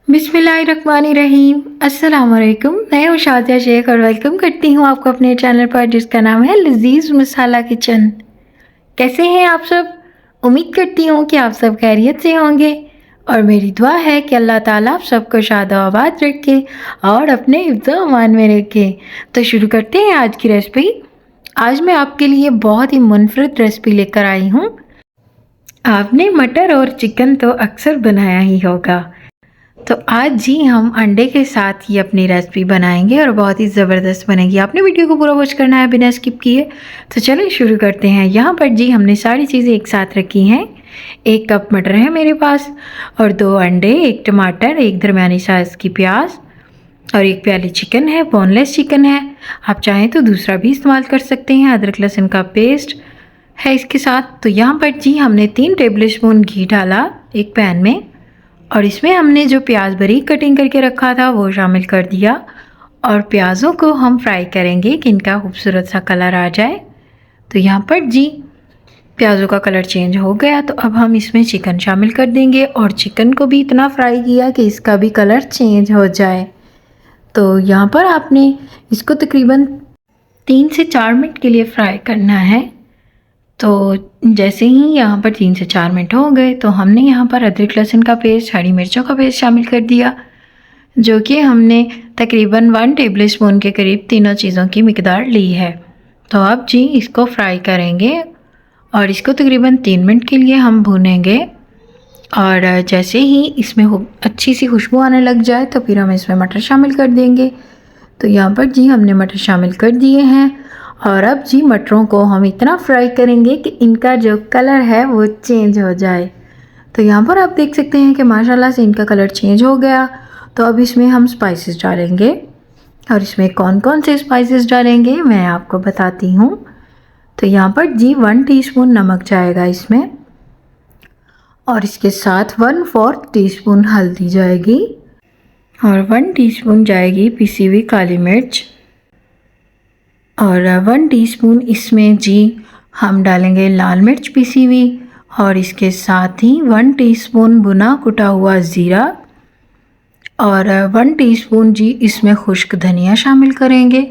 बिस्मिल्लाहिर्रहमानिर्रहीम। अस्सलाम वालेकुम। मैं हूँ शादिया शेख और वेलकम करती हूँ आपको अपने चैनल पर जिसका नाम है लजीज मसाला किचन। कैसे हैं आप सब? उम्मीद करती हूँ कि आप सब खैरियत से होंगे और मेरी दुआ है कि अल्लाह ताला आप सबको शाद-ओ-आबाद रखे और अपने हिफ्ज़-ओ-अमान में रखे। तो शुरू करते हैं आज की रेसिपी। आज मैं आपके लिए बहुत ही मुनफरिद रेसिपी लेकर आई हूँ। आपने मटर और चिकन तो अक्सर बनाया ही होगा, तो आज जी हम अंडे के साथ ये अपनी रेसिपी बनाएंगे और बहुत ही ज़बरदस्त बनेगी। आपने वीडियो को पूरा वॉच करना है बिना स्किप किए। तो चलिए शुरू करते हैं। यहाँ पर जी हमने सारी चीज़ें एक साथ रखी हैं। 1 कप मटर है मेरे पास और 2 अंडे, 1 टमाटर, 1 दरमियानी साइज़ की प्याज और 1 प्याली चिकन है, बोनलेस चिकन है। आप चाहें तो दूसरा भी इस्तेमाल कर सकते हैं। अदरक लहसुन का पेस्ट है इसके साथ। तो यहाँ पर जी हमने 3 टेबल स्पून घी डाला एक पैन में और इसमें हमने जो प्याज बारीक कटिंग करके रखा था वो शामिल कर दिया और प्याज़ों को हम फ्राई करेंगे कि इनका खूबसूरत सा कलर आ जाए। तो यहाँ पर जी प्याज़ों का कलर चेंज हो गया, तो अब हम इसमें चिकन शामिल कर देंगे और चिकन को भी इतना फ्राई किया कि इसका भी कलर चेंज हो जाए। तो यहाँ पर आपने इसको तकरीबन 3 से 4 मिनट के लिए फ्राई करना है। तो जैसे ही यहाँ पर 3 से 4 मिनट हो गए तो हमने यहाँ पर अदरक लहसुन का पेस्ट, हरी मिर्चों का पेस्ट शामिल कर दिया, जो कि हमने तकरीबन 1 टेबल स्पून के करीब तीनों चीज़ों की मिकदार ली है। तो अब जी इसको फ्राई करेंगे और इसको तकरीबन 3 मिनट के लिए हम भूनेंगे और जैसे ही इसमें अच्छी सी खुशबू आने लग जाए तो फिर हम इसमें मटर शामिल कर देंगे। तो यहाँ पर जी हमने मटर शामिल कर दिए हैं और अब जी मटरों को हम इतना फ्राई करेंगे कि इनका जो कलर है वो चेंज हो जाए। तो यहाँ पर आप देख सकते हैं कि माशाल्लाह से इनका कलर चेंज हो गया। तो अब इसमें हम स्पाइसेस डालेंगे और इसमें कौन कौन से स्पाइसेस डालेंगे मैं आपको बताती हूँ। तो यहाँ पर जी 1 टीस्पून नमक जाएगा इसमें और इसके साथ 1/4 टीस्पून हल्दी जाएगी और 1 टीस्पून जाएगी पिसी हुई काली मिर्च और 1 टीस्पून इसमें जी हम डालेंगे लाल मिर्च पिसी हुई और इसके साथ ही 1 टीस्पून भुना कुटा हुआ ज़ीरा और 1 टीस्पून जी इसमें खुश्क धनिया शामिल करेंगे।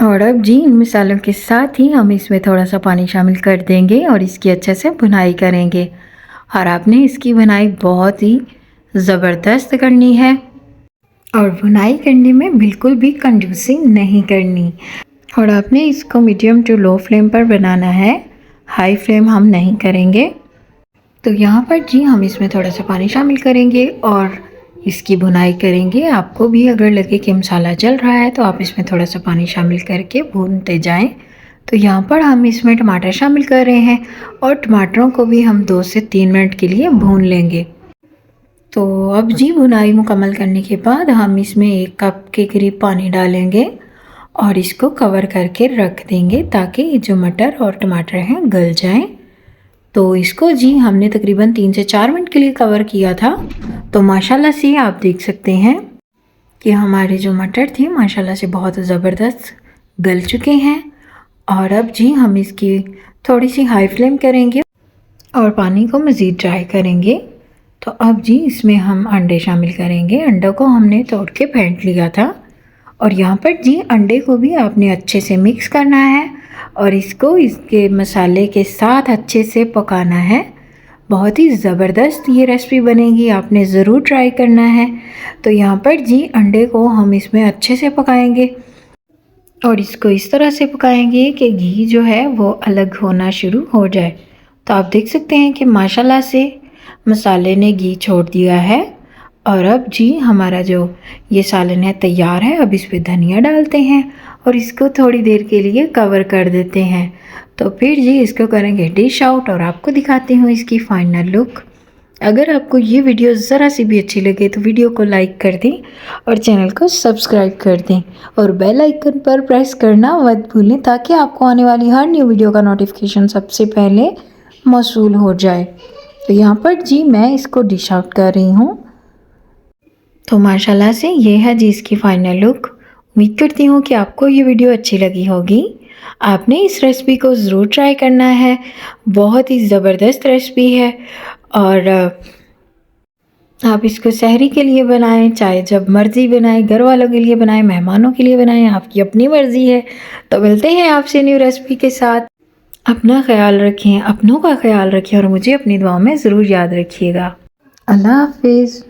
और अब जी इन मसालों के साथ ही हम इसमें थोड़ा सा पानी शामिल कर देंगे और इसकी अच्छे से भुनाई करेंगे और आपने इसकी भुनाई बहुत ही ज़बरदस्त करनी है और भुनाई करने में बिल्कुल भी कंजूसी नहीं करनी और आपने इसको मीडियम टू लो फ्लेम पर बनाना है, हाई फ्लेम हम नहीं करेंगे। तो यहाँ पर जी हम इसमें थोड़ा सा पानी शामिल करेंगे और इसकी भुनाई करेंगे। आपको भी अगर लगे कि मसाला जल रहा है तो आप इसमें थोड़ा सा पानी शामिल करके भूनते जाएं। तो यहाँ पर हम इसमें टमाटर शामिल कर रहे हैं और टमाटरों को भी हम 2 से 3 मिनट के लिए भून लेंगे। तो अब जी भुनाई मुकम्मल करने के बाद हम इसमें 1 कप के करीब पानी डालेंगे और इसको कवर करके रख देंगे ताकि जो मटर और टमाटर हैं गल जाएं। तो इसको जी हमने तकरीबन 3 से 4 मिनट के लिए कवर किया था। तो माशाल्लाह से आप देख सकते हैं कि हमारे जो मटर थे माशाल्लाह से बहुत ज़बरदस्त गल चुके हैं और अब जी हम इसकी थोड़ी सी हाई फ्लेम करेंगे और पानी को मज़ीद ड्राई करेंगे। तो अब जी इसमें हम अंडे शामिल करेंगे। अंडों को हमने तोड़ के फेंट लिया था और यहाँ पर जी अंडे को भी आपने अच्छे से मिक्स करना है और इसको इसके मसाले के साथ अच्छे से पकाना है। बहुत ही ज़बरदस्त ये रेसिपी बनेगी, आपने ज़रूर ट्राई करना है। तो यहाँ पर जी अंडे को हम इसमें अच्छे से पकाएंगे और इसको इस तरह से पकाएंगे कि घी जो है वो अलग होना शुरू हो जाए। तो आप देख सकते हैं कि माशाल्लाह से मसाले ने घी छोड़ दिया है और अब जी हमारा जो ये सालन है तैयार है। अब इस पर धनिया डालते हैं और इसको थोड़ी देर के लिए कवर कर देते हैं। तो फिर जी इसको करेंगे डिश आउट और आपको दिखाती हूँ इसकी फाइनल लुक। अगर आपको ये वीडियो ज़रा सी भी अच्छी लगे तो वीडियो को लाइक कर दें और चैनल को सब्सक्राइब कर दें और बेल आइकन पर प्रेस करना मत भूलें ताकि आपको आने वाली हर न्यू वीडियो का नोटिफिकेशन सबसे पहले मौसूल हो जाए। तो यहाँ पर जी मैं इसको डिश आउट कर रही हूँ। तो माशाल्लाह से ये है जी इसकी फाइनल लुक। उम्मीद करती हूँ कि आपको ये वीडियो अच्छी लगी होगी। आपने इस रेसिपी को ज़रूर ट्राई करना है, बहुत ही ज़बरदस्त रेसिपी है और आप इसको सहरी के लिए बनाएं, चाहे जब मर्ज़ी बनाएं, घर वालों के लिए बनाएं, मेहमानों के लिए बनाएं, आपकी अपनी मर्ज़ी है। तो मिलते हैं आपसे न्यू रेसिपी के साथ। अपना ख्याल रखें, अपनों का ख्याल रखें और मुझे अपनी दुआ में ज़रूर याद रखिएगा। अल्लाह हाफिज़।